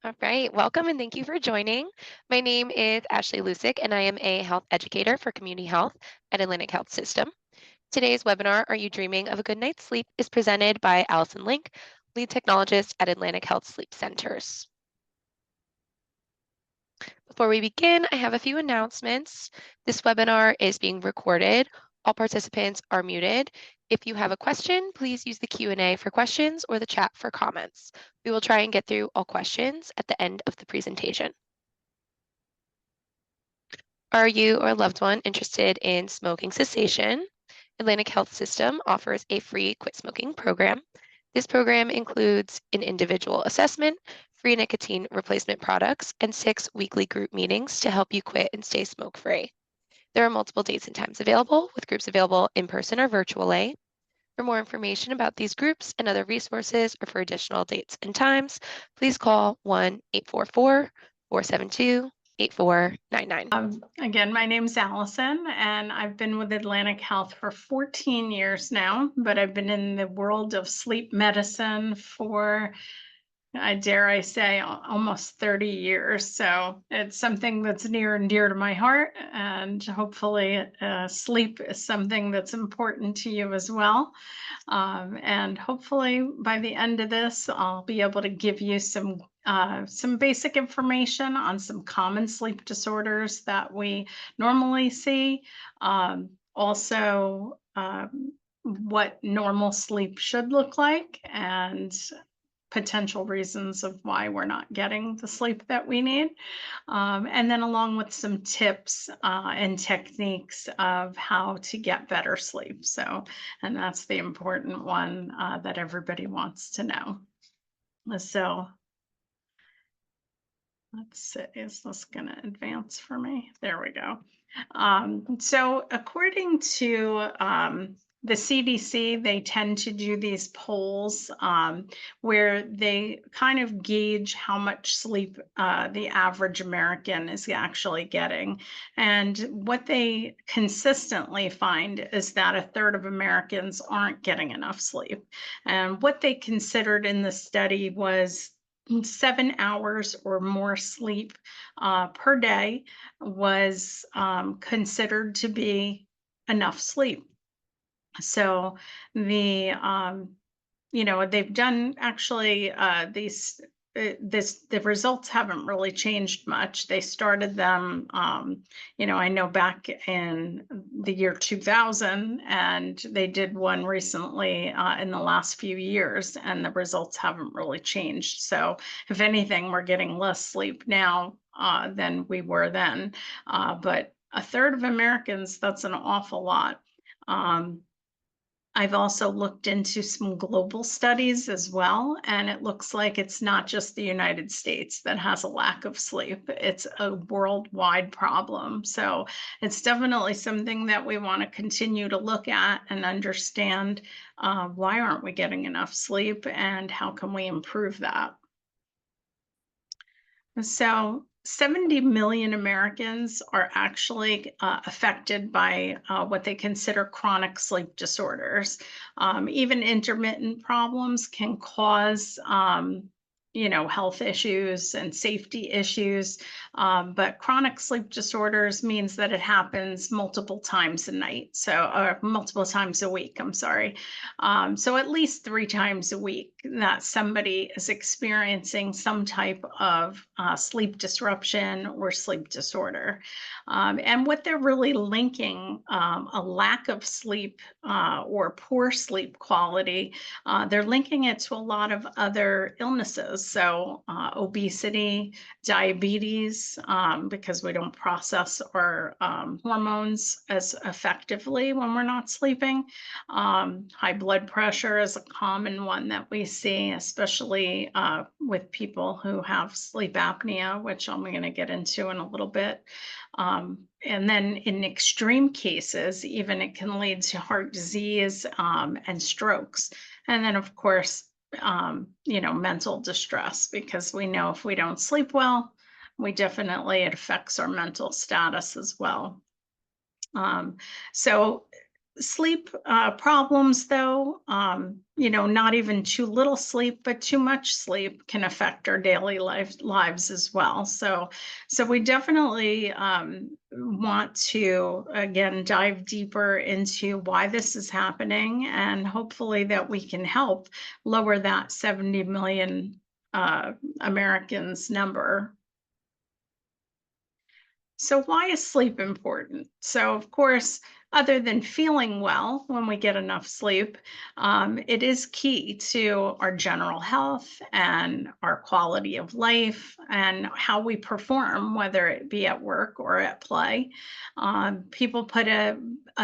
All right, welcome and thank you for joining. My name is Ashley Lusick, and I am a health educator for community health at Atlantic Health System. Today's webinar, Are You Dreaming of a Good Night's Sleep, is presented by Allison Link, lead technologist at Atlantic Health Sleep Centers. Before we begin, I have a few announcements. This webinar is being recorded. All participants are muted. If you have a question, please use the Q&A for questions or the chat for comments. We will try and get through all questions at the end of the presentation. Are you or a loved one interested in smoking cessation? Atlantic Health System offers a free quit smoking program. This program includes an individual assessment, free nicotine replacement products, and 6 weekly group meetings to help you quit and stay smoke free. There are multiple dates and times available, with groups available in person or virtually. For more information about these groups and other resources, or for additional dates and times, please call 1-844 472 8499. Again, my name's Allison, and I've been with Atlantic Health for 14 years now, but I've been in the world of sleep medicine for, I dare I say, almost 30 years. So it's something that's near and dear to my heart, and hopefully, sleep is something that's important to you as well. And hopefully, by the end of this, I'll be able to give you some basic information on some common sleep disorders that we normally see. Also, what normal sleep should look like, and potential reasons of why we're not getting the sleep that we need. And then, along with some tips and techniques of how to get better sleep. So, and that's the important one that everybody wants to know. So, let's see, is this going to advance for me? There we go. So, according to the CDC, they tend to do these polls where they kind of gauge how much sleep the average American is actually getting. And what they consistently find is that a third of Americans aren't getting enough sleep. And what they considered in the study was 7 hours or more sleep per day was considered to be enough sleep. So the they've done actually the results haven't really changed much. They started them, I know back in the year 2000, and they did one recently in the last few years, and the results haven't really changed. So if anything, we're getting less sleep now than we were then. But a third of Americans, that's an awful lot. Um, I've also looked into some global studies as well, and it looks like it's not just the United States that has a lack of sleep. It's a worldwide problem. So it's definitely something that we want to continue to look at and understand why aren't we getting enough sleep and how can we improve that. So, 70 million Americans are actually affected by what they consider chronic sleep disorders. Even intermittent problems can cause, health issues and safety issues. But chronic sleep disorders means that it happens multiple times a night, or multiple times a week. I'm sorry. So at least 3 times a week that somebody is experiencing some type of sleep disruption or sleep disorder. And what they're really linking a lack of sleep or poor sleep quality, they're linking it to a lot of other illnesses. So obesity, diabetes, because we don't process our hormones as effectively when we're not sleeping. High blood pressure is a common one that we see, especially with people who have sleep apnea, which I'm going to get into in a little bit. And then in extreme cases, even it can lead to heart disease and strokes. And then, of course, mental distress, because we know if we don't sleep well, it affects our mental status as well. Um, so Sleep problems, though, not even too little sleep, but too much sleep can affect our daily lives as well. So we definitely want to again dive deeper into why this is happening, and hopefully that we can help lower that 70 million Americans number. So, why is sleep important? So, of course, other than feeling well when we get enough sleep, it is key to our general health and our quality of life and how we perform, whether it be at work or at play. People put a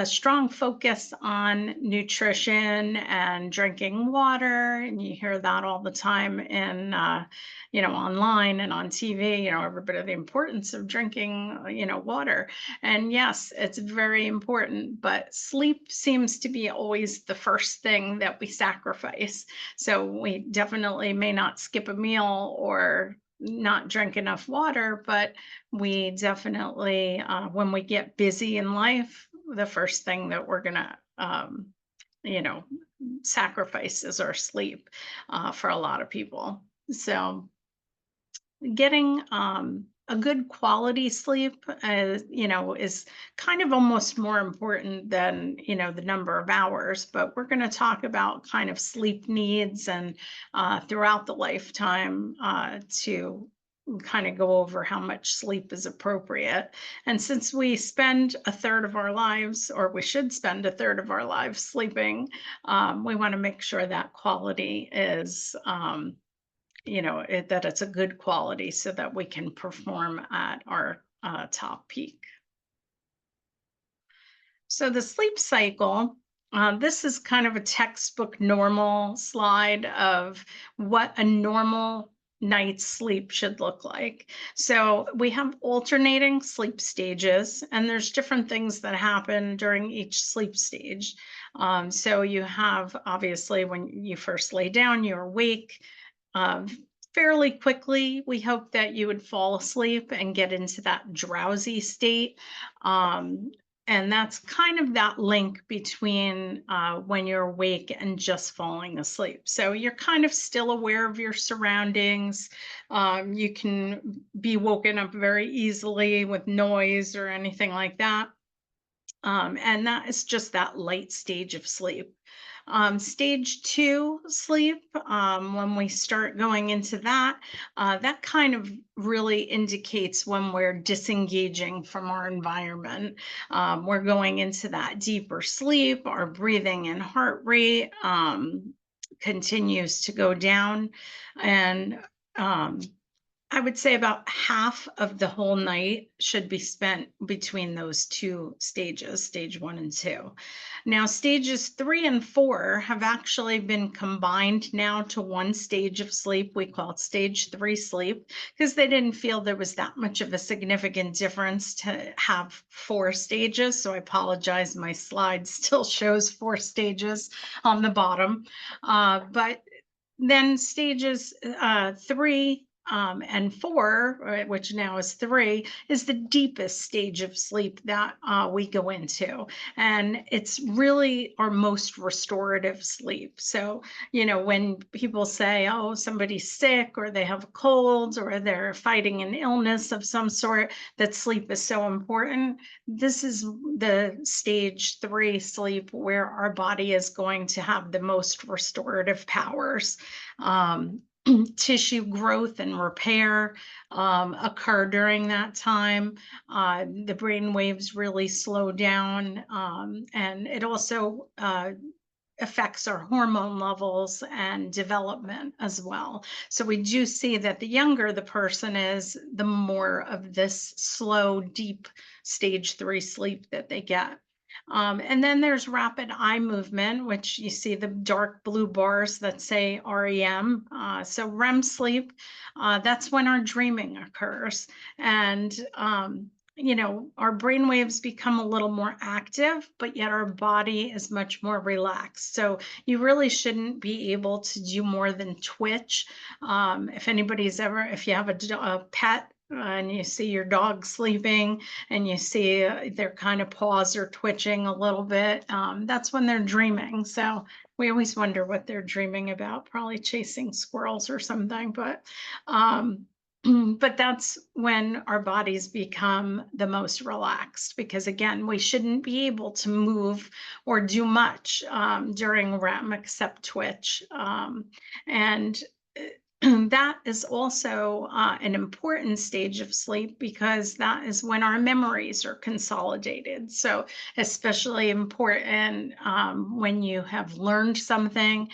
strong focus on nutrition and drinking water, and you hear that all the time in online and on TV, everybody, the importance of drinking, water. And yes, it's very important, but sleep seems to be always the first thing that we sacrifice. So we definitely may not skip a meal or not drink enough water, but we definitely, when we get busy in life, the first thing that we're going to, you know, sacrifice is our sleep for a lot of people. So, getting a good quality sleep is kind of almost more important than the number of hours, but we're going to talk about kind of sleep needs and throughout the lifetime to kind of go over how much sleep is appropriate. And since we spend a third of our lives, or we should spend a third of our lives sleeping, we want to make sure that quality is that it's a good quality so that we can perform at our top peak. So the sleep cycle, this is kind of a textbook normal slide of what a normal night's sleep should look like. So we have alternating sleep stages, and there's different things that happen during each sleep stage. So you have, obviously, when you first lay down, you're awake. Um, Fairly quickly, we hope that you would fall asleep and get into that drowsy state. Um, and that's kind of that link between when you're awake and just falling asleep. So you're kind of still aware of your surroundings. You can be woken up very easily with noise or anything like that. And that is just that light stage of sleep. Stage two sleep, when we start going into that, that kind of really indicates when we're disengaging from our environment. We're going into that deeper sleep, our breathing and heart rate continues to go down. And um, I would say about half of the whole night should be spent between those two stages, stage one and two. Now, stages three and four have actually been combined now to one stage of sleep. We call it stage three sleep because they didn't feel there was that much of a significant difference to have four stages. So I apologize, my slide still shows four stages on the bottom. But then stages three and four, which now is three, is the deepest stage of sleep that we go into. And it's really our most restorative sleep. So, when people say, oh, somebody's sick or they have a cold or they're fighting an illness of some sort, that sleep is so important. This is the stage three sleep where our body is going to have the most restorative powers. Um, Tissue growth and repair occur during that time. The brain waves really slow down, and it also affects our hormone levels and development as well. So we do see that the younger the person is, the more of this slow, deep stage three sleep that they get. And then there's rapid eye movement, which you see the dark blue bars that say REM. So REM sleep, that's when our dreaming occurs. And our brain waves become a little more active, but yet our body is much more relaxed. So you really shouldn't be able to do more than twitch. If you have a pet, and you see your dog sleeping and you see their kind of paws are twitching a little bit, that's when they're dreaming. So we always wonder what they're dreaming about, probably chasing squirrels or something. Um, but that's when our bodies become the most relaxed because, again, we shouldn't be able to move or do much during REM except twitch. And that is also an important stage of sleep because that is when our memories are consolidated. So, especially important when you have learned something,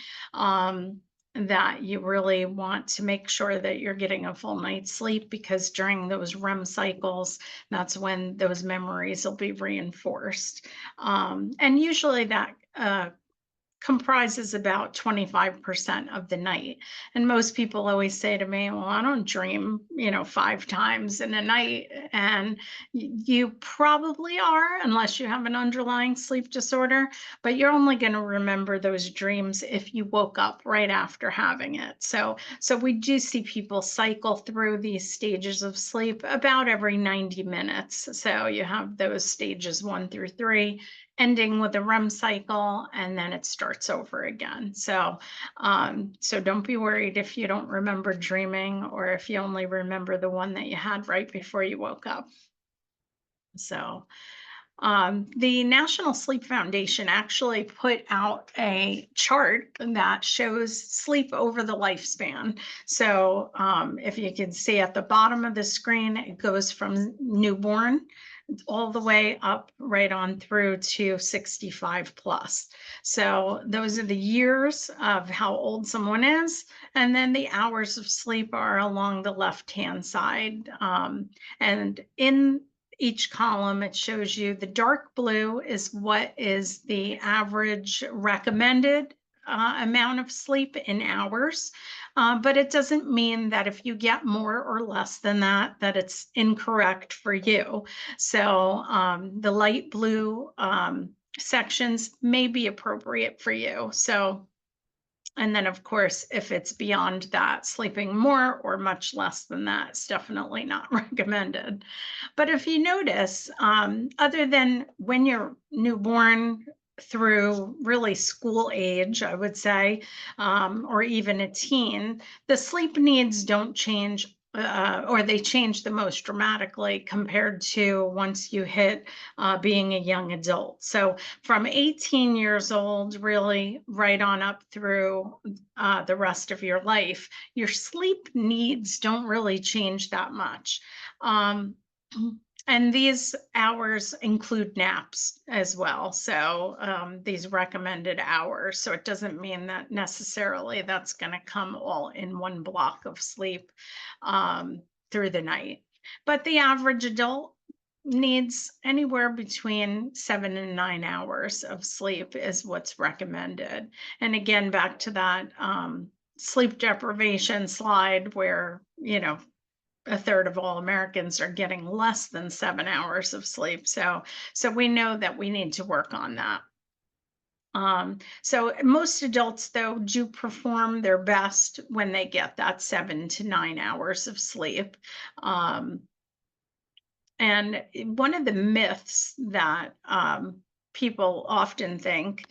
that you really want to make sure that you're getting a full night's sleep because during those REM cycles, that's when those memories will be reinforced. And usually that comprises about 25% of the night. And most people always say to me, well, I don't dream, 5 times in a night. And you probably are, unless you have an underlying sleep disorder, but you're only going to remember those dreams if you woke up right after having it. So we do see people cycle through these stages of sleep about every 90 minutes. So you have those stages 1 through 3, ending with a REM cycle, and then it starts over again. So don't be worried if you don't remember dreaming or if you only remember the one that you had right before you woke up. So the National Sleep Foundation actually put out a chart that shows sleep over the lifespan. So if you can see at the bottom of the screen, it goes from newborn all the way up right on through to 65 plus. So those are the years of how old someone is. And then the hours of sleep are along the left-hand side. And in each column, it shows you the dark blue is what is the average recommended amount of sleep in hours. But it doesn't mean that if you get more or less than that, that it's incorrect for you. So the light blue sections may be appropriate for you. So, and then of course, if it's beyond that, sleeping more or much less than that is definitely not recommended. But if you notice, other than when you're newborn through really school age, I would say, or even a teen, the sleep needs don't change. Or they change the most dramatically compared to once you hit being a young adult. So, from 18 years old, really right on up through the rest of your life, your sleep needs don't really change that much. Um, and these hours include naps as well. So these recommended hours. So it doesn't mean that necessarily that's going to come all in one block of sleep through the night. But the average adult needs anywhere between 7 and 9 hours of sleep is what's recommended. And again, back to that sleep deprivation slide where, a third of all Americans are getting less than 7 hours of sleep. So we know that we need to work on that. So most adults though do perform their best when they get that 7 to 9 hours of sleep. And one of the myths that people often think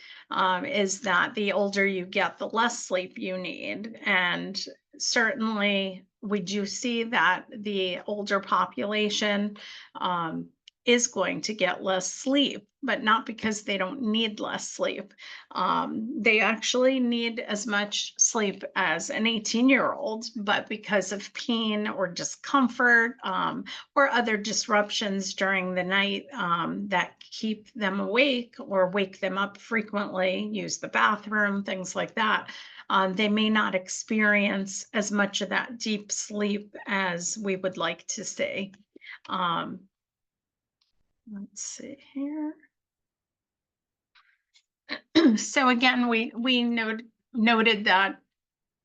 is that the older you get, the less sleep you need. And certainly, we do see that the older population is going to get less sleep, but not because they don't need less sleep. They actually need as much sleep as an 18-year-old, but because of pain or discomfort or other disruptions during the night that keep them awake or wake them up frequently, use the bathroom, things like that. They may not experience as much of that deep sleep as we would like to see. Um, let's see here. So again, we noted that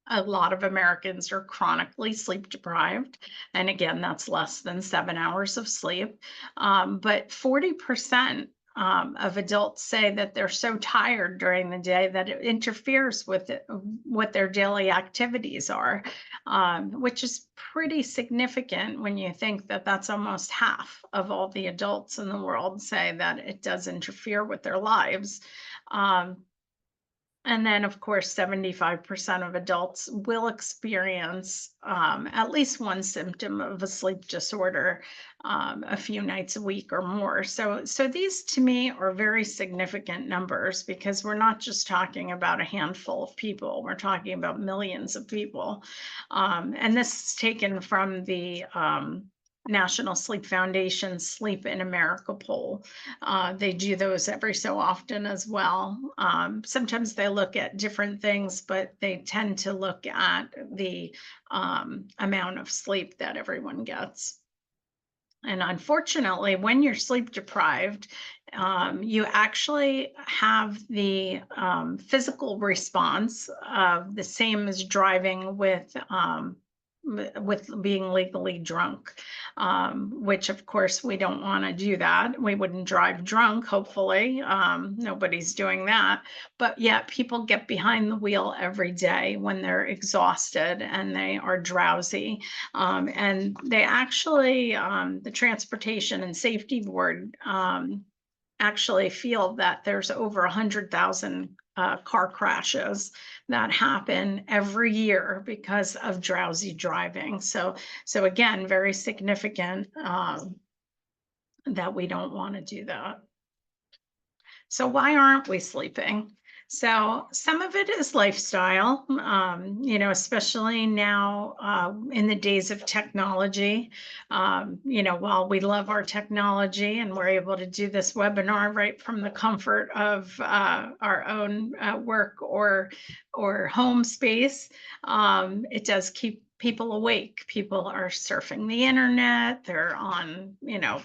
a lot of Americans are chronically sleep deprived. And again, that's less than 7 hours of sleep. But 40% of adults say that they're so tired during the day that it interferes with what their daily activities are, which is pretty significant when you think that that's almost half of all the adults in the world say that it does interfere with their lives. Um, and then, of course, 75% of adults will experience at least one symptom of a sleep disorder a few nights a week or more. So these to me are very significant numbers because we're not just talking about a handful of people, we're talking about millions of people. And this is taken from the National Sleep Foundation Sleep in America poll. They do those every so often as well. Sometimes they look at different things, but they tend to look at the amount of sleep that everyone gets. And unfortunately, when you're sleep deprived, you actually have the physical response of the same as driving with being legally drunk, which of course we don't want to do that. We wouldn't drive drunk, hopefully. Nobody's doing that. But yet people get behind the wheel every day when they're exhausted and they are drowsy. And they actually, the Transportation and Safety Board actually feel that there's over 100,000 car crashes that happen every year because of drowsy driving. So again, very significant that we don't want to do that. So why aren't we sleeping? So some of it is lifestyle, especially now in the days of technology. While we love our technology and we're able to do this webinar right from the comfort of our own work or home space, it does keep people awake. People are surfing the internet, they're on,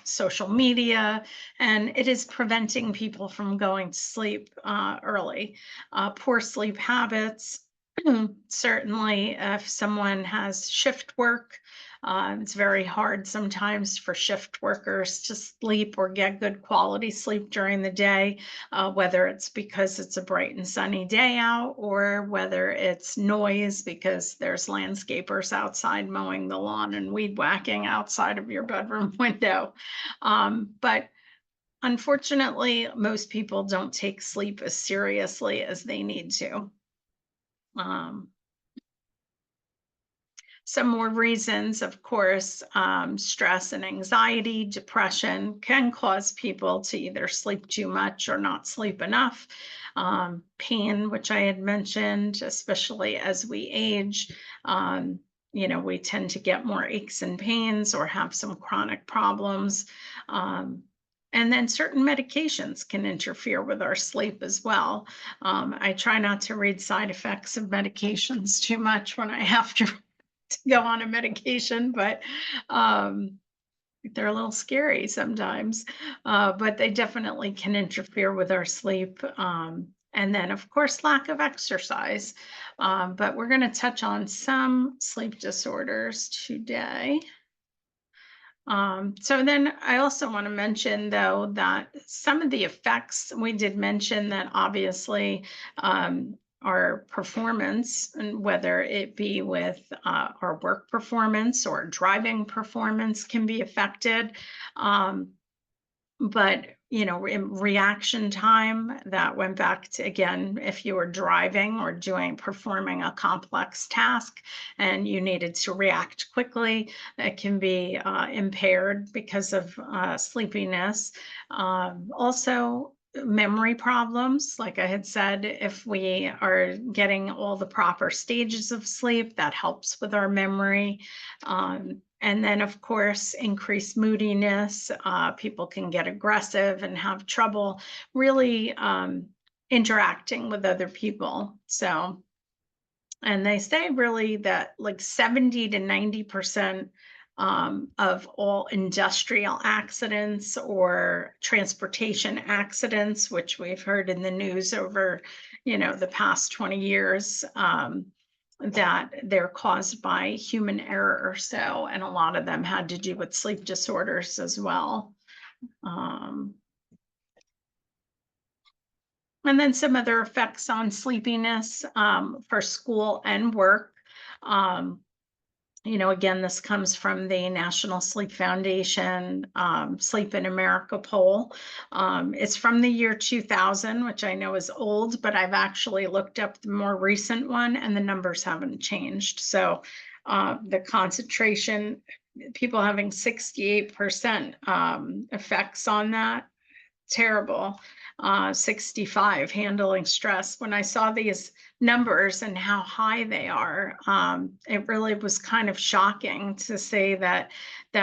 social media, and it is preventing people from going to sleep early. Poor sleep habits, certainly if someone has shift work, it's very hard sometimes for shift workers to sleep or get good quality sleep during the day, whether it's because it's a bright and sunny day out or whether it's noise because there's landscapers outside mowing the lawn and weed whacking outside of your bedroom window. But unfortunately, most people don't take sleep as seriously as they need to. Um, some more reasons, of course, stress and anxiety, depression can cause people to either sleep too much or not sleep enough. Pain, which I had mentioned, especially as we age, we tend to get more aches and pains or have some chronic problems. And then certain medications can interfere with our sleep as well. I try not to read side effects of medications too much when I have to go on a medication, but they're a little scary sometimes. But they definitely can interfere with our sleep. And then, of course, lack of exercise. But we're going to touch on some sleep disorders today. So then I also want to mention, though, that some of the effects we did mention that obviously our performance, and whether it be with our work performance or driving performance, can be affected. But in reaction time, that went back to, again, if you were driving or performing a complex task and you needed to react quickly, it can be impaired because of sleepiness. Also, memory problems, like I had said, if we are getting all the proper stages of sleep, that helps with our memory. And then, of course, increased moodiness. People can get aggressive and have trouble really interacting with other people. So, and they say really that like 70 to 90% of all industrial accidents or transportation accidents, which we've heard in the news over, the past 20 years, that they're caused by human error. So, and a lot of them had to do with sleep disorders as well. Um, And then some other effects on sleepiness for school and work. Um, again, this comes from the National Sleep Foundation Sleep in America poll. It's from the year 2000, which I know is old, but I've actually looked up the more recent one and the numbers haven't changed. So the concentration, people having 68% effects on that, terrible. 65 handling stress. When I saw these numbers and how high they are, it really was kind of shocking to say that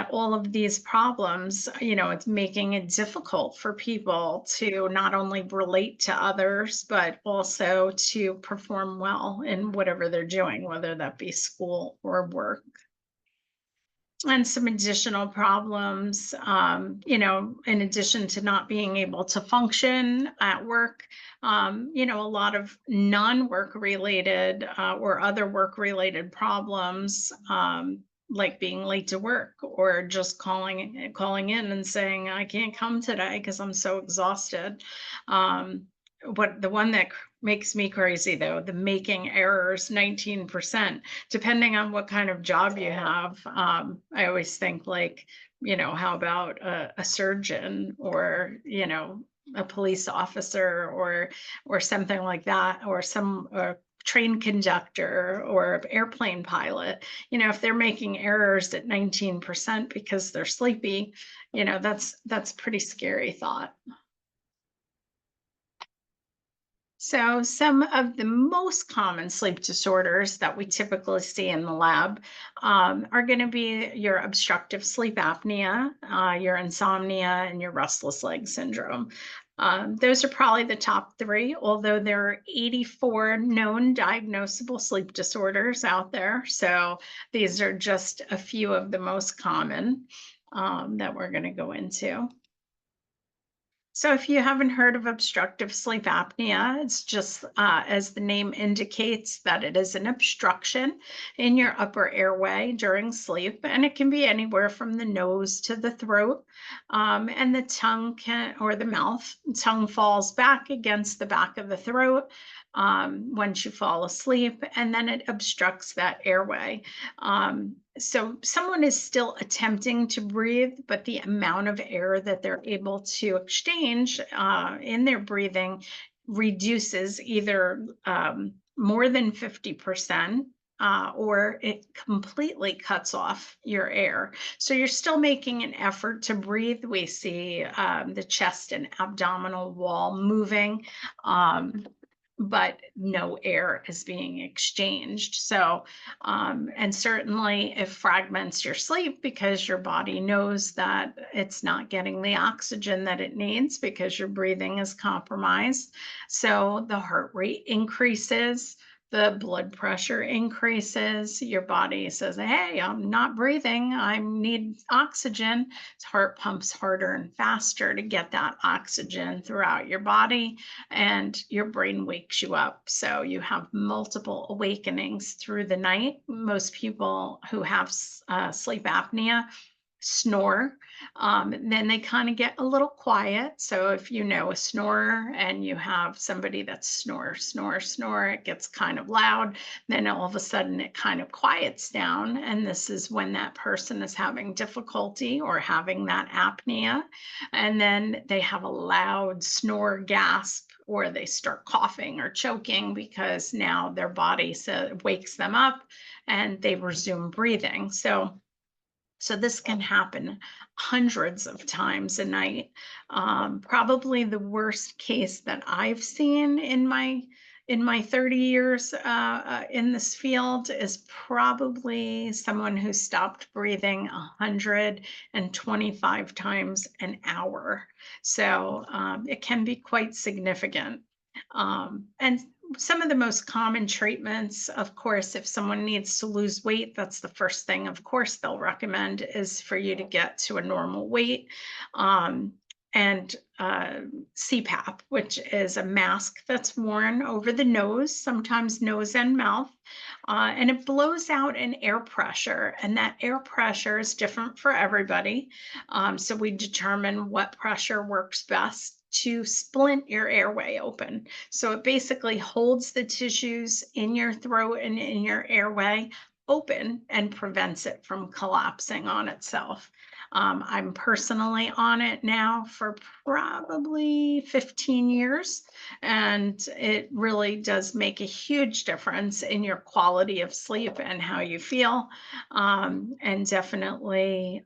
all of these problems, it's making it difficult for people to not only relate to others, but also to perform well in whatever they're doing, whether that be school or work. And some additional problems, in addition to not being able to function at work, a lot of non-work related or other work related problems, like being late to work or just calling in and saying I can't come today because I'm so exhausted. What the one that makes me crazy though, the making errors, 19%, depending on what kind of job you have. I always think like, how about a surgeon or, a police officer or something like that, or some train conductor or airplane pilot. If they're making errors at 19% because they're sleepy, that's pretty scary thought. So, some of the most common sleep disorders that we typically see in the lab are going to be your obstructive sleep apnea, your insomnia, and your restless leg syndrome. Those are probably the top three, although there are 84 known diagnosable sleep disorders out there. So, these are just a few of the most common that we're going to go into. So, if you haven't heard of obstructive sleep apnea, it's just as the name indicates that it is an obstruction in your upper airway during sleep, and it can be anywhere from the nose to the throat, and the tongue can or the mouth. Tongue falls back against the back of the throat once you fall asleep, and then it obstructs that airway. So someone is still attempting to breathe, but the amount of air that they're able to exchange in their breathing reduces either more than 50%. Or it completely cuts off your air. So you're still making an effort to breathe. We see the chest and abdominal wall moving. But no air is being exchanged. So, and certainly it fragments your sleep because your body knows that it's not getting the oxygen that it needs because your breathing is compromised. So the heart rate increases, the blood pressure increases, your body says, hey, I'm not breathing, I need oxygen. Heart pumps harder and faster to get that oxygen throughout your body, and your brain wakes you up. So you have multiple awakenings through the night. Most people who have sleep apnea snore. Then they kind of get a little quiet. So if you know a snorer and you have somebody that's snore, it gets kind of loud. Then all of a sudden it kind of quiets down. And this is when that person is having difficulty or having that apnea. And then they have a loud snore gasp, or they start coughing or choking because now their body wakes them up and they resume breathing. So this can happen hundreds of times a night. Probably the worst case that I've seen in my 30 years in this field is probably someone who stopped breathing 125 times an hour. So it can be quite significant. And some of the most common treatments, of course, if someone needs to lose weight, that's the first thing, of course, they'll recommend is for you to get to a normal weight. And CPAP, which is a mask that's worn over the nose, sometimes nose and mouth, and it blows out an air pressure, and that air pressure is different for everybody. So we determine what pressure works best to splint your airway open. So it basically holds the tissues in your throat and in your airway open and prevents it from collapsing on itself. I'm personally on it now for probably 15 years, and it really does make a huge difference in your quality of sleep and how you feel. And definitely,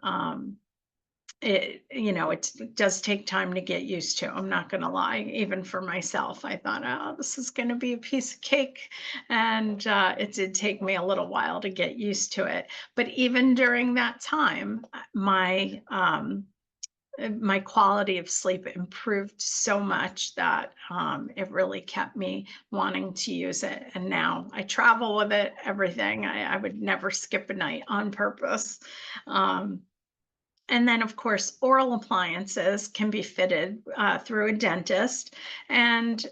it does take time to get used to. I'm not going to lie. Even for myself, I thought, oh, this is going to be a piece of cake. And it did take me a little while to get used to it. But even during that time, my quality of sleep improved so much that it really kept me wanting to use it. And now I travel with it, everything. I would never skip a night on purpose. Um, and then, of course, oral appliances can be fitted through a dentist, and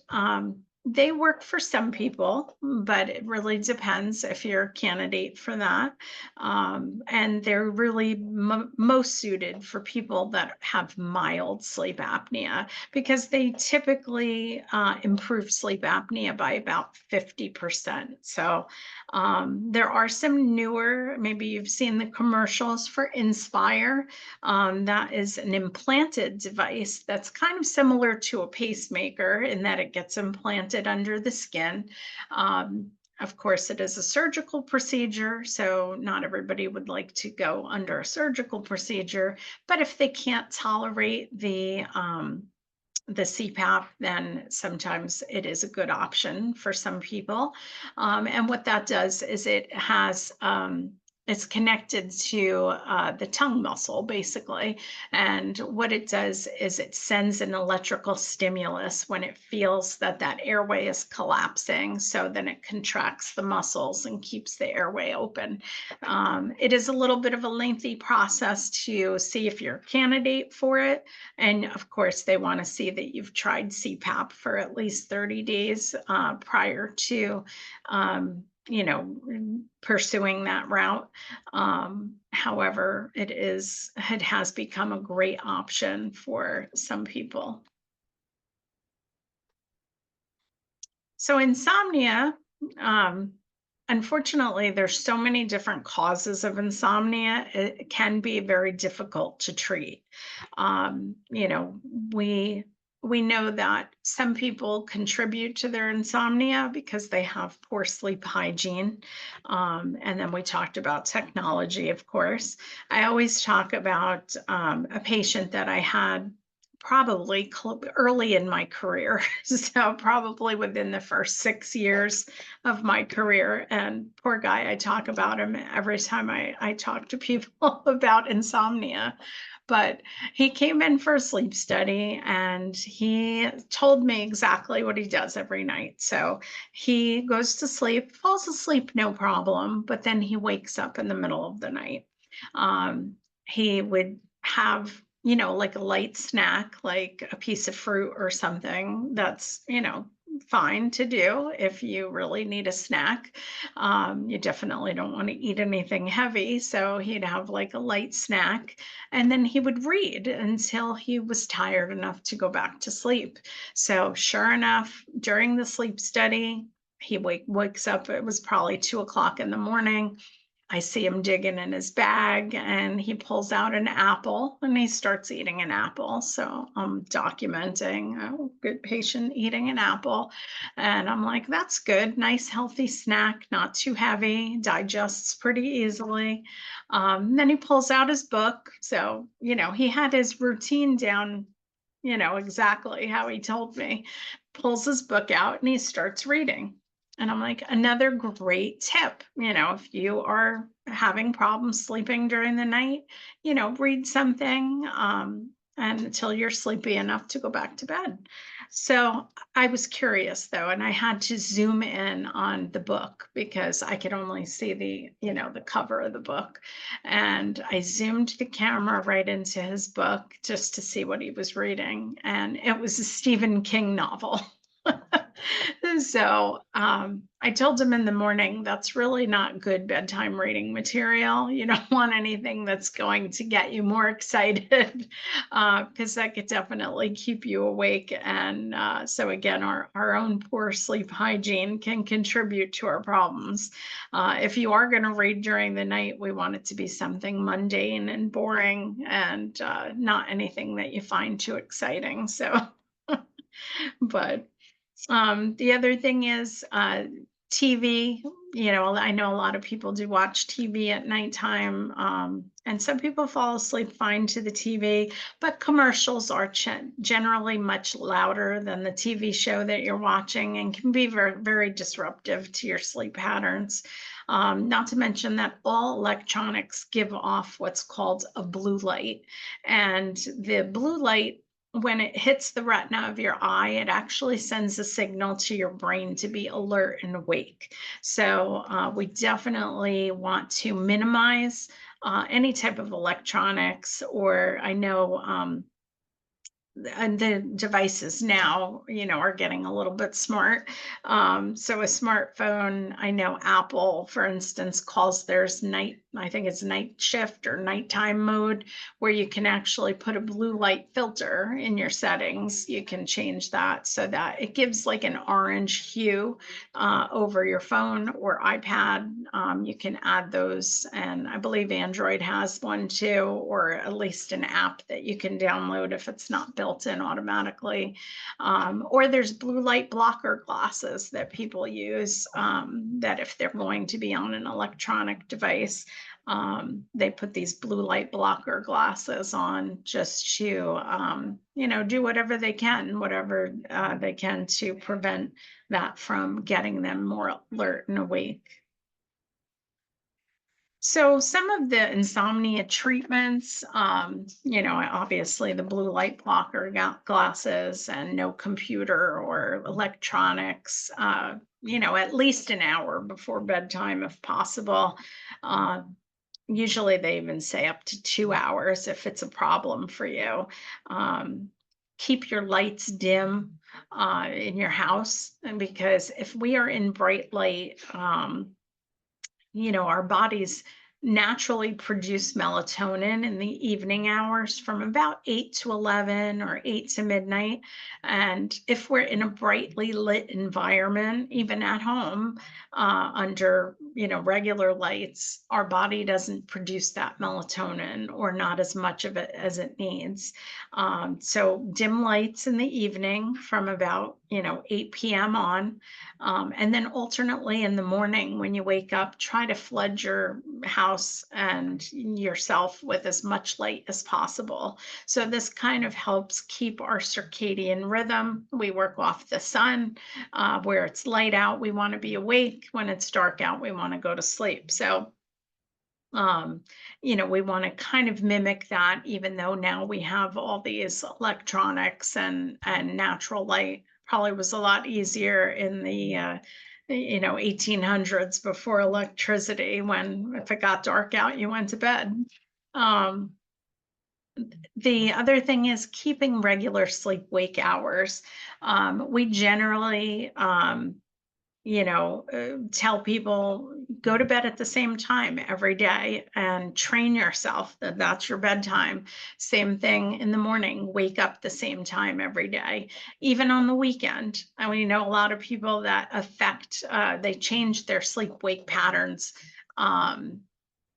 they work for some people, but it really depends if you're a candidate for that. And they're really most suited for people that have mild sleep apnea because they typically improve sleep apnea by about 50%. So there are some newer, maybe you've seen the commercials for Inspire. That is an implanted device that's kind of similar to a pacemaker in that it gets implanted under the skin. Of course, it is a surgical procedure, so not everybody would like to go under a surgical procedure. But if they can't tolerate the CPAP, then sometimes it is a good option for some people. And what that does is it's connected to the tongue muscle, basically. And what it does is it sends an electrical stimulus when it feels that that airway is collapsing. So then it contracts the muscles and keeps the airway open. It is a little bit of a lengthy process to see if you're a candidate for it. And of course, they want to see that you've tried CPAP for at least 30 days prior to, pursuing that route. However, it has become a great option for some people. So insomnia, um, unfortunately, there's so many different causes of insomnia. It can be very difficult to treat. Um, you know, we we know that some people contribute to their insomnia because they have poor sleep hygiene. And then we talked about technology, of course. I always talk about a patient that I had probably early in my career. So, probably within the first 6 years of my career. And poor guy, I talk about him every time I talk to people about insomnia. But he came in for a sleep study and he told me exactly what he does every night. So he goes to sleep, falls asleep, no problem, but then he wakes up in the middle of the night. He would have, like a light snack, like a piece of fruit or something. That's, fine to do if you really need a snack. You definitely don't want to eat anything heavy. So he'd have like a light snack and then he would read until he was tired enough to go back to sleep. So, sure enough, during the sleep study, he wakes up. It was probably 2 o'clock in the morning. I see him digging in his bag and he pulls out an apple and he starts eating an apple. So I'm documenting, oh, good patient eating an apple. And I'm like, that's good. Nice, healthy snack, not too heavy, digests pretty easily. Then he pulls out his book. So, he had his routine down, exactly how he told me. Pulls his book out and he starts reading. And I'm like, another great tip, if you are having problems sleeping during the night, read something and until you're sleepy enough to go back to bed. So I was curious though, and I had to zoom in on the book because I could only see the cover of the book. And I zoomed the camera right into his book just to see what he was reading. And it was a Stephen King novel. So I told him in the morning that's really not good bedtime reading material. You don't want anything that's going to get you more excited because that could definitely keep you awake. And so again, our own poor sleep hygiene can contribute to our problems. If you are going to read during the night, we want it to be something mundane and boring and not anything that you find too exciting. So, but the other thing is TV. You know, I know a lot of people do watch TV at nighttime, and some people fall asleep fine to the TV, but commercials are generally much louder than the TV show that you're watching and can be very, very disruptive to your sleep patterns. Not to mention that all electronics give off what's called a blue light, and the blue light, when it hits the retina of your eye, it actually sends a signal to your brain to be alert and awake. So we definitely want to minimize any type of electronics, or I know and the devices now, you know, are getting a little bit smart. So a smartphone, I know Apple, for instance, calls theirs night, I think it's night shift or nighttime mode, where you can actually put a blue light filter in your settings. You can change that so that it gives like an orange hue over your phone or iPad. You can add those, and I believe Android has one too, or at least an app that you can download if it's not built in automatically. Or there's blue light blocker glasses that people use, that if they're going to be on an electronic device, they put these blue light blocker glasses on just to, you know, do whatever they can, they can to prevent that from getting them more alert and awake. So some of the insomnia treatments, you know, obviously the blue light blocker glasses and no computer or electronics, you know, at least an hour before bedtime if possible. Uh, Usually they even say up to 2 hours if it's a problem for you. Um, Keep your lights dim in your house, and because if we are in bright light, you know, our bodies naturally produce melatonin in the evening hours from about 8 to 11 or 8 to midnight. And if we're in a brightly lit environment, even at home, under, you know, regular lights, our body doesn't produce that melatonin, or not as much of it as it needs. So dim lights in the evening from about, you know, 8 p.m. on, and then alternately in the morning when you wake up, try to flood your house and yourself with as much light as possible. So this kind of helps keep our circadian rhythm. We work off the sun. Where it's light out, we want to be awake. When it's dark out, we want to go to sleep. So um you know, we want to kind of mimic that, even though now we have all these electronics, and natural light probably was a lot easier in the you know, 1800s, before electricity, when if it got dark out you went to bed. um the other thing is keeping regular sleep wake hours. We generally you know, tell people go to bed at the same time every day and train yourself that that's your bedtime. Same thing in the morning, wake up the same time every day, even on the weekend. And we know a lot of people that they change their sleep wake patterns. Um,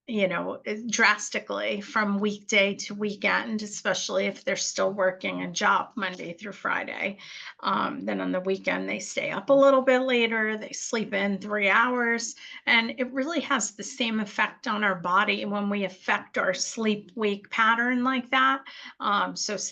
you know, drastically from weekday to weekend, especially if they're still working a job Monday through Friday. Then on the weekend, they stay up a little bit later, they sleep in 3 hours, and it really has the same effect on our body when we affect our sleep wake pattern like that.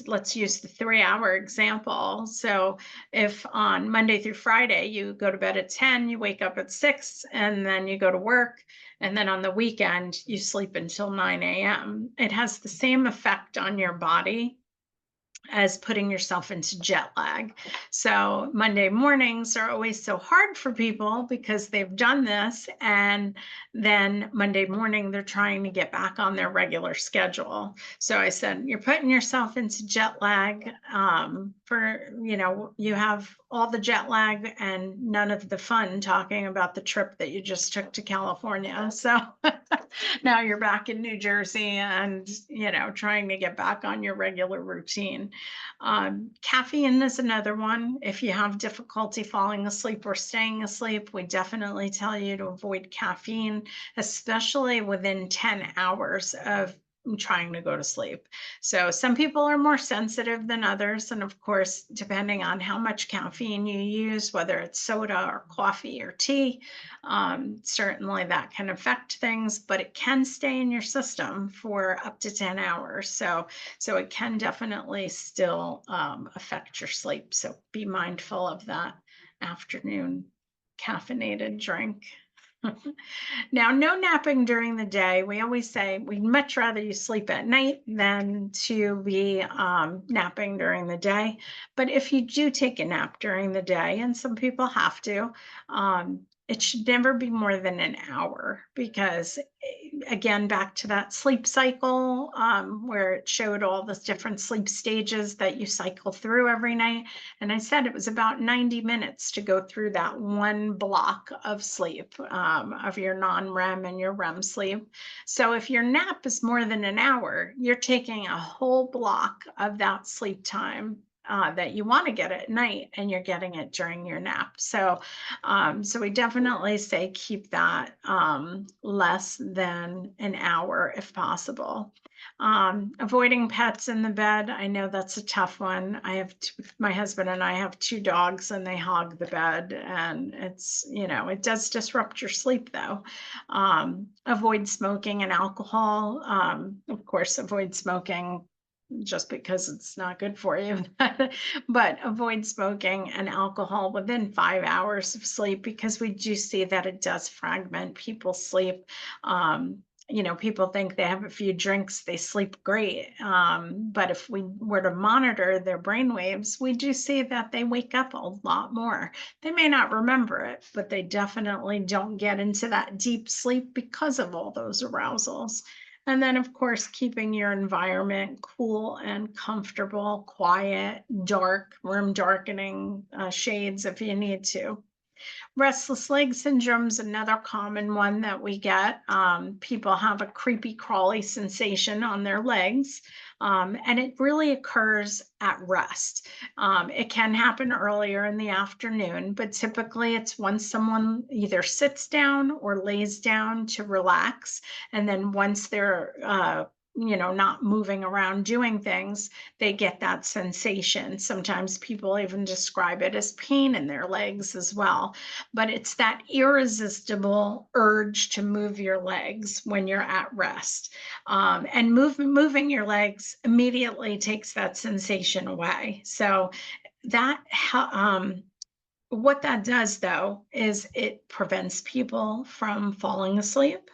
Let's use the 3 hour example. So if on Monday through Friday, you go to bed at 10, you wake up at 6, and then you go to work, and then on the weekend, you sleep until 9 a.m. It has the same effect on your body as putting yourself into jet lag. So Monday mornings are always so hard for people because they've done this. And then Monday morning, they're trying to get back on their regular schedule. So I said, you're putting yourself into jet lag. for, you have all the jet lag and none of the fun talking about the trip that you just took to California. So now you're back in New Jersey and, trying to get back on your regular routine. Caffeine is another one. If you have difficulty falling asleep or staying asleep, we definitely tell you to avoid caffeine, especially within 10 hours of trying to go to sleep. So some people are more sensitive than others. And of course, depending on how much caffeine you use, whether it's soda or coffee or tea, certainly that can affect things, but it can stay in your system for up to 10 hours. So it can definitely still affect your sleep. So be mindful of that afternoon caffeinated drink. Now, no napping during the day. We always say we'd much rather you sleep at night than to be napping during the day. But if you do take a nap during the day, and some people have to, it should never be more than an hour because, again, back to that sleep cycle where it showed all the different sleep stages that you cycle through every night. And I said it was about 90 minutes to go through that one block of sleep, of your non-REM and your REM sleep. So if your nap is more than an hour, you're taking a whole block of that sleep time that you want to get at night, and you're getting it during your nap. So we definitely say keep that less than an hour if possible. Avoiding pets in the bed. I know that's a tough one. My husband and I have 2 dogs and they hog the bed, and it does disrupt your sleep though. Avoid smoking and alcohol. Of course, avoid smoking just because it's not good for you, but avoid smoking and alcohol within 5 hours of sleep because we do see that it does fragment people's sleep. People think they have a few drinks, they sleep great. But if we were to monitor their brain waves, we do see that they wake up a lot more. They may not remember it, but they definitely don't get into that deep sleep because of all those arousals. And then, of course, keeping your environment cool and comfortable, quiet, dark, room darkening shades if you need to. Restless leg syndrome is another common one that we get. People have a creepy, crawly sensation on their legs, and it really occurs at rest. It can happen earlier in the afternoon, but typically it's once someone either sits down or lays down to relax, and then once they're not moving around doing things, they get that sensation. Sometimes people even describe it as pain in their legs as well. But it's that irresistible urge to move your legs when you're at rest. And moving your legs immediately takes that sensation away. So that what that does though is it prevents people from falling asleep.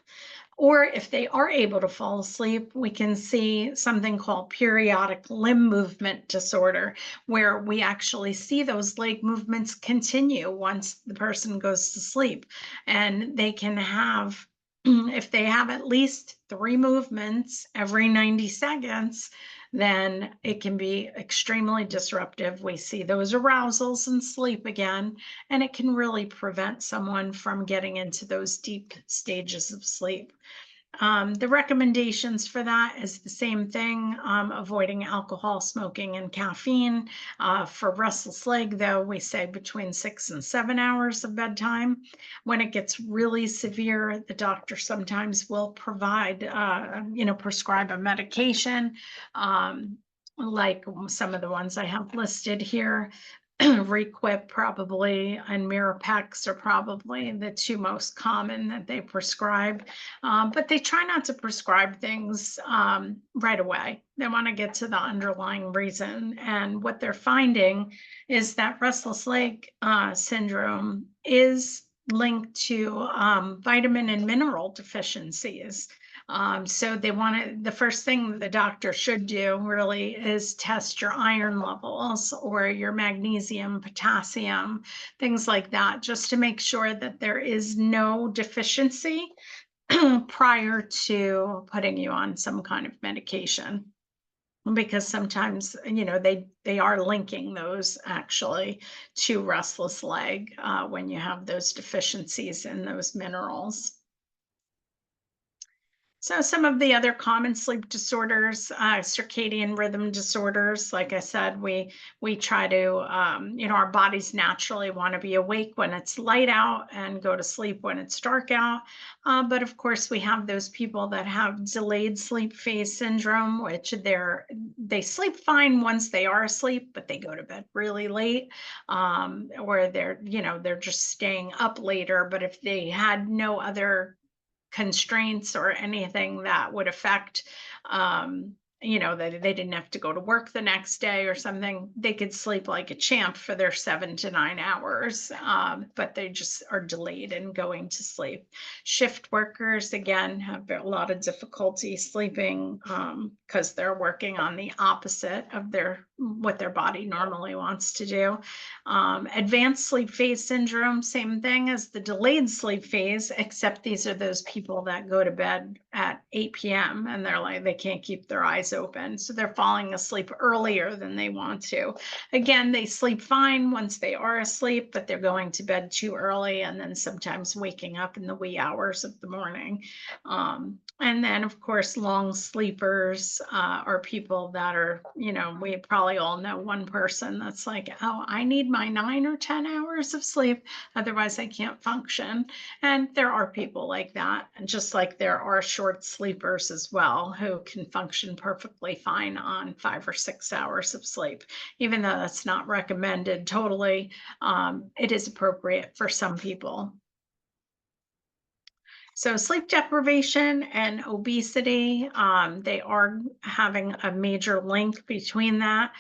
Or if they are able to fall asleep, we can see something called periodic limb movement disorder, where we actually see those leg movements continue once the person goes to sleep. And they can have, if they have at least 3 movements every 90 seconds, then it can be extremely disruptive. We see those arousals and sleep again, and it can really prevent someone from getting into those deep stages of sleep. The recommendations for that is the same thing, avoiding alcohol, smoking, and caffeine. For restless leg, though, we say between 6 and 7 hours of bedtime. When it gets really severe, the doctor sometimes will prescribe a medication, like some of the ones I have listed here. Requip probably and Mirapex are probably the 2 most common that they prescribe. But they try not to prescribe things right away. They want to get to the underlying reason. And what they're finding is that restless leg syndrome is linked to vitamin and mineral deficiencies. So the first thing the doctor should do really is test your iron levels or your magnesium, potassium, things like that, just to make sure that there is no deficiency prior to putting you on some kind of medication. because sometimes, they are linking those actually to restless leg when you have those deficiencies in those minerals. So some of the other common sleep disorders, circadian rhythm disorders, like I said, we try to, our bodies naturally want to be awake when it's light out and go to sleep when it's dark out. But of course, we have those people that have delayed sleep phase syndrome, which they sleep fine once they are asleep, but they go to bed really late, or they're just staying up later. But if they had no other constraints or anything that would affect, that they didn't have to go to work the next day or something, they could sleep like a champ for their 7 to 9 hours, but they just are delayed in going to sleep. Shift workers, again, have a lot of difficulty sleeping because they're working on the opposite of what their body normally wants to do. Advanced sleep phase syndrome, same thing as the delayed sleep phase, except these are those people that go to bed at 8 p.m. and they can't keep their eyes open. So they're falling asleep earlier than they want to. Again, they sleep fine once they are asleep, but they're going to bed too early and then sometimes waking up in the wee hours of the morning. And then, of course, long sleepers are people that are, we probably all know one person that's like, oh, I need my 9 or 10 hours of sleep. Otherwise, I can't function. And there are people like that. And just like there are short sleepers as well who can function perfectly fine on 5 or 6 hours of sleep. Even though that's not recommended totally, it is appropriate for some people. So sleep deprivation and obesity, they are having a major link between that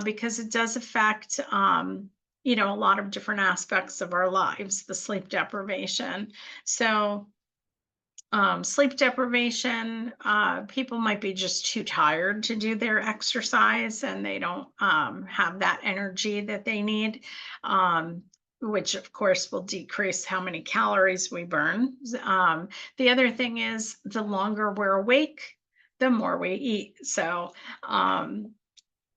because it does affect, a lot of different aspects of our lives, the sleep deprivation. So sleep deprivation, people might be just too tired to do their exercise and they don't have that energy that they need. Which of course will decrease how many calories we burn. The other thing is the longer we're awake, the more we eat. So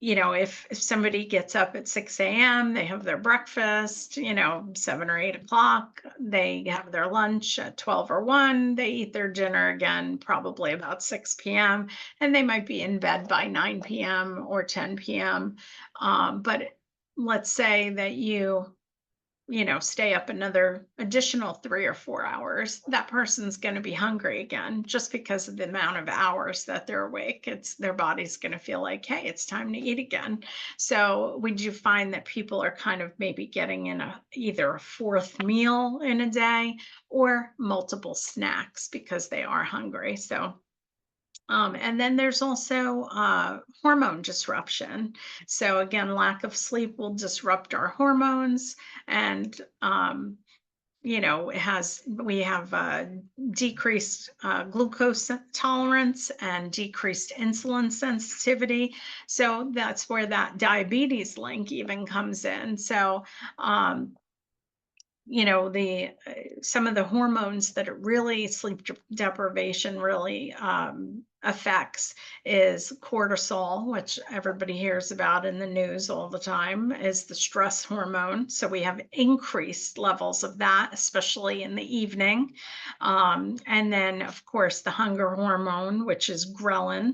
if somebody gets up at 6 a.m., they have their breakfast, 7 or 8 o'clock, they have their lunch at 12 or 1, they eat their dinner again, probably about 6 p.m., and they might be in bed by 9 p.m. or 10 p.m. But let's say that stay up another additional 3 or 4 hours, that person's going to be hungry again just because of the amount of hours that they're awake. Their body's going to feel like, hey, it's time to eat again. So we do find that people are kind of maybe getting in either a fourth meal in a day or multiple snacks because they are hungry. So and then there's also hormone disruption. So again, lack of sleep will disrupt our hormones, and we have decreased glucose tolerance and decreased insulin sensitivity. So that's where that diabetes link even comes in. So the some of the hormones that it really deprivation really affects is cortisol, which everybody hears about in the news all the time, is the stress hormone. So we have increased levels of that, especially in the evening. And then of course the hunger hormone, which is ghrelin,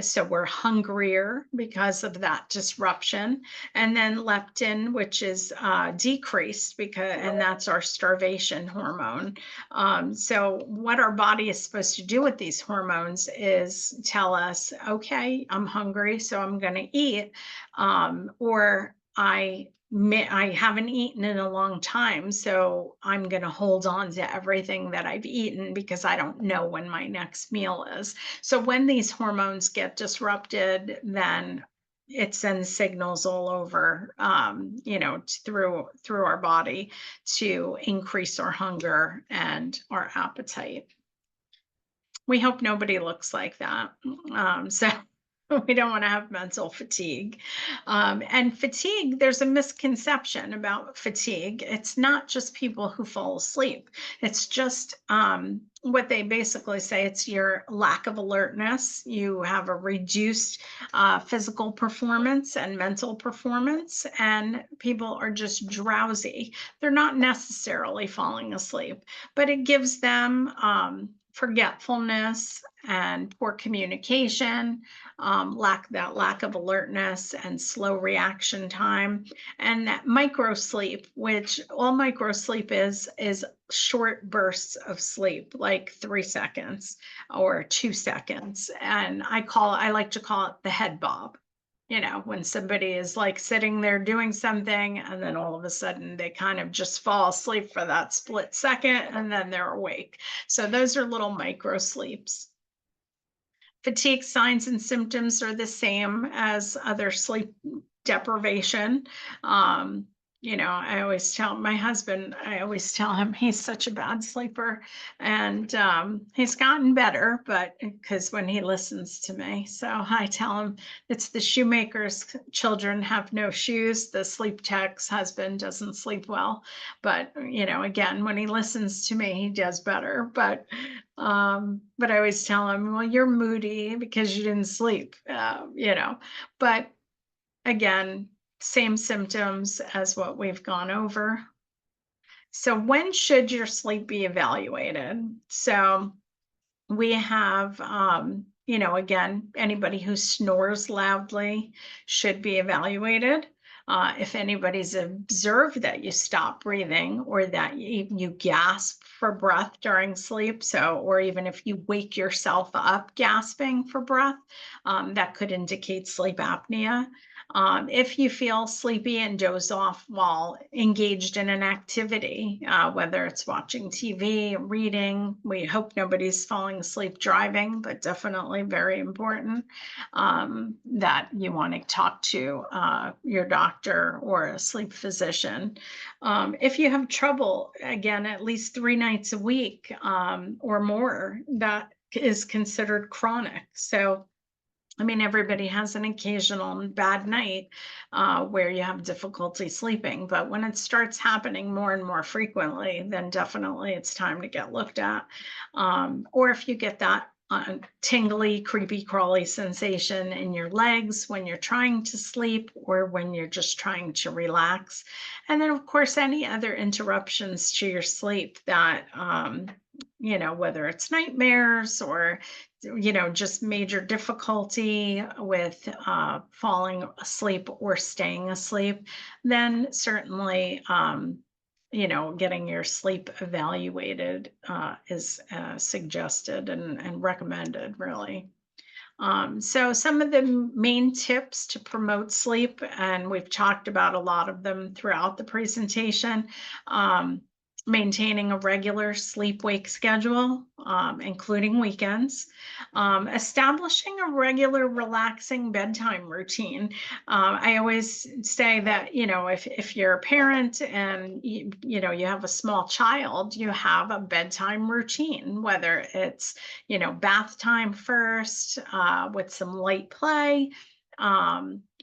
so we're hungrier because of that disruption. And then leptin, which is decreased and that's our starvation hormone. So what our body is supposed to do with these hormones is tell us, okay, I'm hungry, so I'm going to eat, or I haven't eaten in a long time, so I'm going to hold on to everything that I've eaten because I don't know when my next meal is. So when these hormones get disrupted, then it sends signals all over, through our body to increase our hunger and our appetite. We hope nobody looks like that. So we don't want to have mental fatigue. And fatigue, there's a misconception about fatigue. It's not just people who fall asleep. It's just what they basically say, it's your lack of alertness. You have a reduced physical performance and mental performance, and people are just drowsy. They're not necessarily falling asleep, but it gives them forgetfulness and poor communication, lack of alertness and slow reaction time, and that micro sleep, which all micro sleep is short bursts of sleep, like 3 seconds or 2 seconds. And I like to call it the head bob. When somebody is like sitting there doing something and then all of a sudden they kind of just fall asleep for that split second and then they're awake. So those are little micro sleeps. Fatigue signs and symptoms are the same as other sleep deprivation. Um, I always tell my husband, I always tell him he's such a bad sleeper, and he's gotten better, but because when he listens to me, so I tell him it's the shoemaker's children have no shoes, the sleep tech's husband doesn't sleep well. But, again, when he listens to me, he does better. But I always tell him, well, you're moody because you didn't sleep, but again, same symptoms as what we've gone over. So when should your sleep be evaluated? So we have, again, anybody who snores loudly should be evaluated. If anybody's observed that you stop breathing or that you gasp for breath during sleep, or even if you wake yourself up gasping for breath, that could indicate sleep apnea. If you feel sleepy and doze off while engaged in an activity, whether it's watching TV, reading, we hope nobody's falling asleep driving, but definitely very important that you want to talk to your doctor or a sleep physician. If you have trouble, again, at least 3 nights a week or more, that is considered chronic. So I mean, everybody has an occasional bad night where you have difficulty sleeping, but when it starts happening more and more frequently, then definitely it's time to get looked at. Or if you get that tingly, creepy, crawly sensation in your legs when you're trying to sleep or when you're just trying to relax. And then, of course, any other interruptions to your sleep that, whether it's nightmares or just major difficulty with falling asleep or staying asleep, then certainly, getting your sleep evaluated is suggested and recommended, really. So some of the main tips to promote sleep, and we've talked about a lot of them throughout the presentation. Um, Maintaining a regular sleep wake schedule, including weekends, establishing a regular relaxing bedtime routine. I always say that, if you're a parent and you have a small child, you have a bedtime routine, whether it's bath time first with some light play,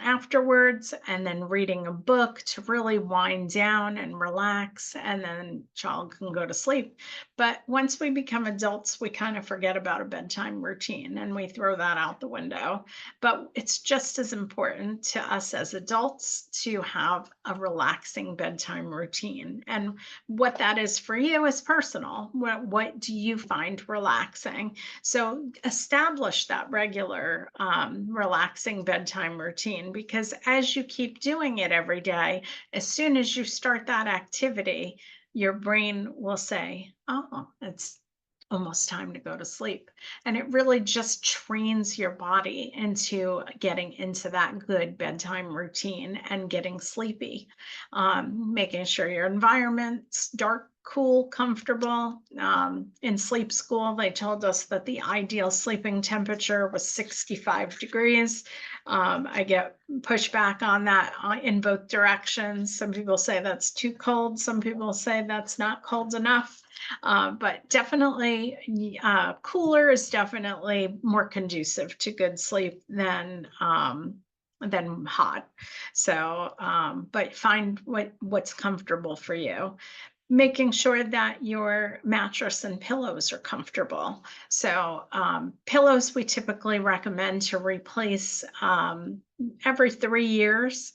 afterwards, and then reading a book to really wind down and relax, and then child can go to sleep. But once we become adults, we kind of forget about a bedtime routine and we throw that out the window. But it's just as important to us as adults to have a relaxing bedtime routine. And what that is for you is personal. What do you find relaxing? So establish that regular, relaxing bedtime routine, because as you keep doing it every day, as soon as you start that activity, your brain will say, oh, it's almost time to go to sleep. And it really just trains your body into getting into that good bedtime routine and getting sleepy. Making sure your environment's dark, cool, comfortable. In sleep school, they told us that the ideal sleeping temperature was 65 degrees. I get pushback on that in both directions. Some people say that's too cold. Some people say that's not cold enough. But definitely, cooler is definitely more conducive to good sleep than hot. So, but find what's comfortable for you. making sure that your mattress and pillows are comfortable. So, pillows we typically recommend to replace every 3 years,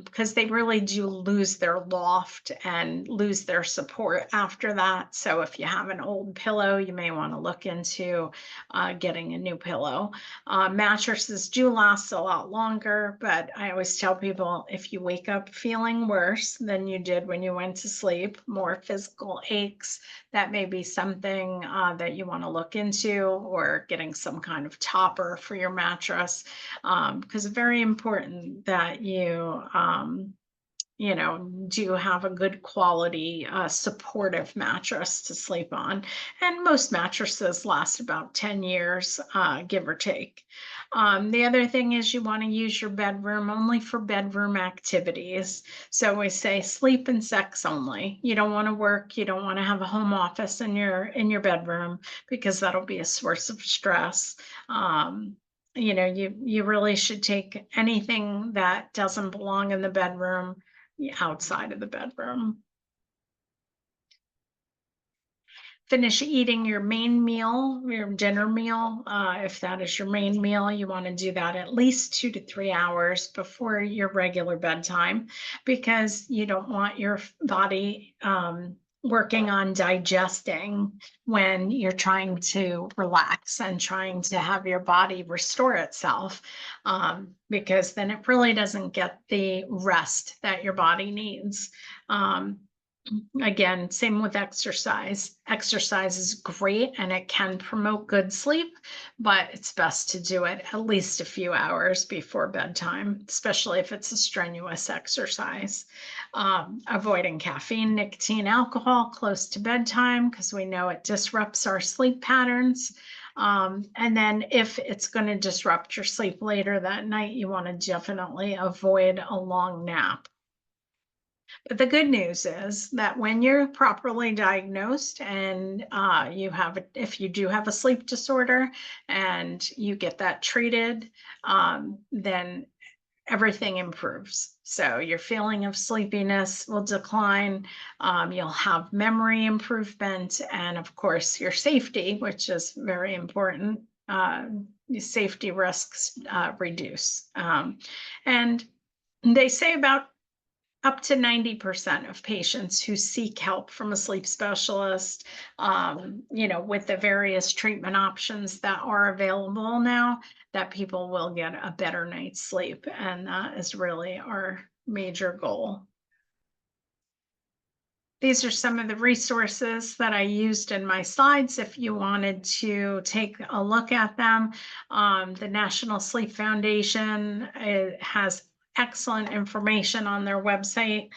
because they really do lose their loft and lose their support after that. So, if you have an old pillow, you may want to look into getting a new pillow. Mattresses do last a lot longer, but I always tell people if you wake up feeling worse than you did when you went to sleep, more physical aches, that may be something that you want to look into, or getting some kind of topper for your mattress, because it's very important that do have a good quality, supportive mattress to sleep on. And most mattresses last about 10 years, give or take. The other thing is you want to use your bedroom only for bedroom activities. So we say sleep and sex only. You don't want to work, you don't want to have a home office in your bedroom, because that'll be a source of stress. You really should take anything that doesn't belong in the bedroom outside of the bedroom. Finish eating your main meal, your dinner meal. If that is your main meal, you want to do that at least 2 to 3 hours before your regular bedtime, because you don't want your body working on digesting when you're trying to relax and trying to have your body restore itself, because then it really doesn't get the rest that your body needs. Again, same with exercise. Exercise is great and it can promote good sleep, but it's best to do it at least a few hours before bedtime, especially if it's a strenuous exercise. Avoiding caffeine, nicotine, alcohol close to bedtime, because we know it disrupts our sleep patterns. And then if it's going to disrupt your sleep later that night, you want to definitely avoid a long nap. But the good news is that when you're properly diagnosed and if you do have a sleep disorder and you get that treated, then everything improves. So your feeling of sleepiness will decline. You'll have memory improvement, and of course, your safety, which is very important. Safety risks reduce. And they say about up to 90% of patients who seek help from a sleep specialist, with the various treatment options that are available now, that people will get a better night's sleep. And that is really our major goal. These are some of the resources that I used in my slides if you wanted to take a look at them. The National Sleep Foundation, it has excellent information on their website.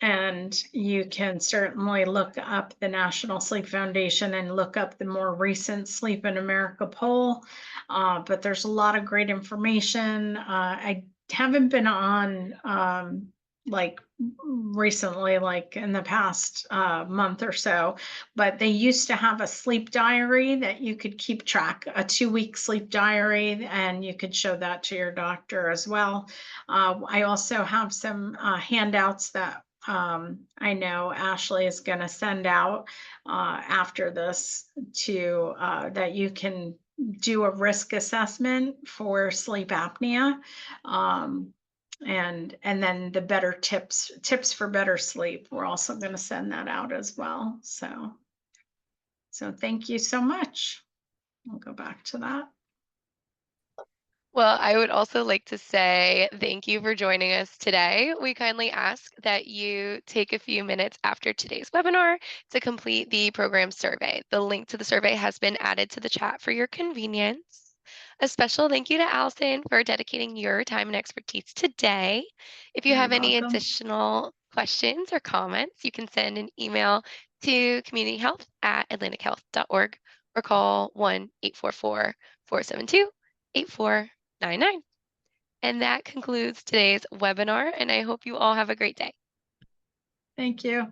And you can certainly look up the National Sleep Foundation and look up the more recent Sleep in America poll. But there's a lot of great information. I haven't been on like recently, like in the past month or so, but they used to have a sleep diary that you could keep track, a 2-week sleep diary, and you could show that to your doctor as well. I also have some handouts that I know Ashley is going to send out after this to that you can do a risk assessment for sleep apnea. And then the better tips for better sleep, we're also going to send that out as well. So thank you so much. I'll go back to that. Well, I would also like to say thank you for joining us today. We kindly ask that you take a few minutes after today's webinar to complete the program survey. The link to the survey has been added to the chat for your convenience. A special thank you to Allison for dedicating your time and expertise today. If you You're have any welcome. additional questions or comments, you can send an email to communityhealth@atlantichealth.org or call 1-844-472-8499. And that concludes today's webinar, and I hope you all have a great day. Thank you.